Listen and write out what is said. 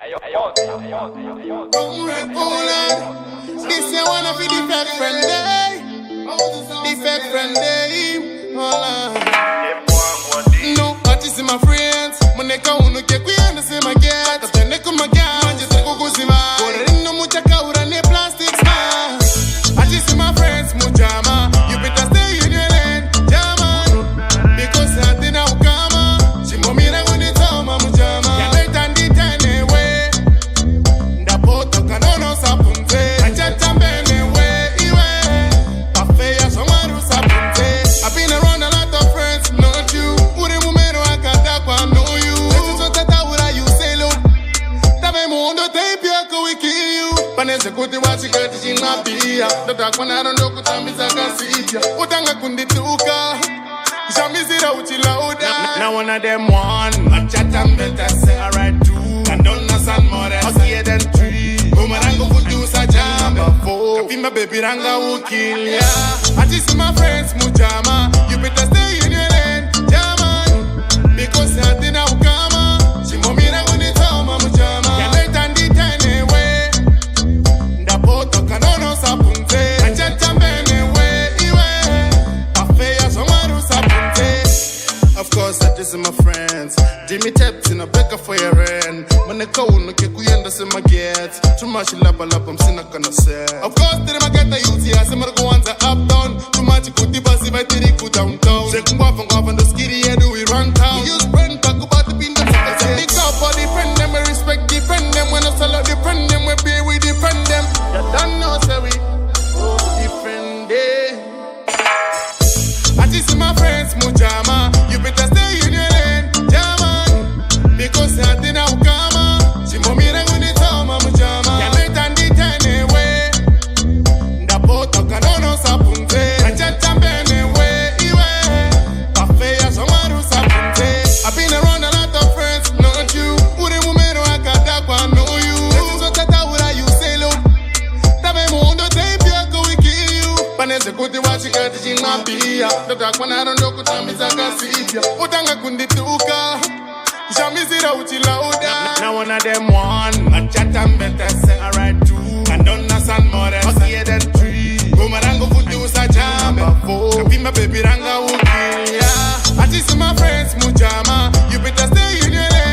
This is one of the defect friend day. Defect friend day. No, artists in my friends. Moneka unuke kuyanda se maget. Tapene kumaga. Manje teko kuzima. Koreno mucha kaura ne plastics man. Artists in my friends mujama. You better stay in your lane, jama. Because hatina ukama. Chimomira unitoma mujama. Ya leta nditane we. Ndapoto kanono sapunze. Achata mbene we iwe. Pafeya somaru sapunze. I've been around a lot of friends, not you. Ure mumero akata kwa know you. This is tata ura you say load. Tabe mundo tape yako we kill you. Panese kuti wachikati chinapia. Dota kwa narondo kutambiza kasitia. Utanga kundituka. Shamizira uchilauda. Now one of them one. Machata mbeta say alright too. Kandona san more. Huskier than tree. Umarango kutusa jamba fo. Kapima baby ranga ukil ya. Artists my friends mujama. You better stay in your lane, jama. Because hatina ukama. Chimomira unitoma mujama. Ya leta nditane we. Ndapoto kanono sapunze. Achata mbene we iwe. Afeya somaru sapunze. Of course, that is my friends. Jimmy Taps in a baker for your rent. Maneka unuke kuyenda se maget. Too much lapa I'm sina kana say. Of course, did I get the youth here? Some go on the up down. Too much kuti basi by tiriku downtown. Sekungwa from the skitty head we run town. We use friend talk about the pin. Big up for the friend them, we respect the friend them. When I sell out the friend them, we be with the friend them. You don't know, say we different day. I just see my friends mujama. You better stay in your lane, jama. Because hatina ukama. Chimomira unitoma mujama. Ya leta nditane we. Ndapoto kanono sapunze. Achata mbene we iwe. Pafeya somaru sapunze. I've been around a lot of friends, not you. Ure mumero akata kwa know you. This is tata ura you say load. Tabe mundo tape yako we kill you. Panese kuti wachikati chinapia. Dota kwa narondo kutambiza kasitia. Utanga kundituka. Shamizira uchilauda. Now one of them one. Machata mbeta say alright too. Kandona san more. Huskier than tree. Umarango kutusa jamba fo. Kapima baby ranga ukil ya. Artists my friends mujama. You better stay in your lane.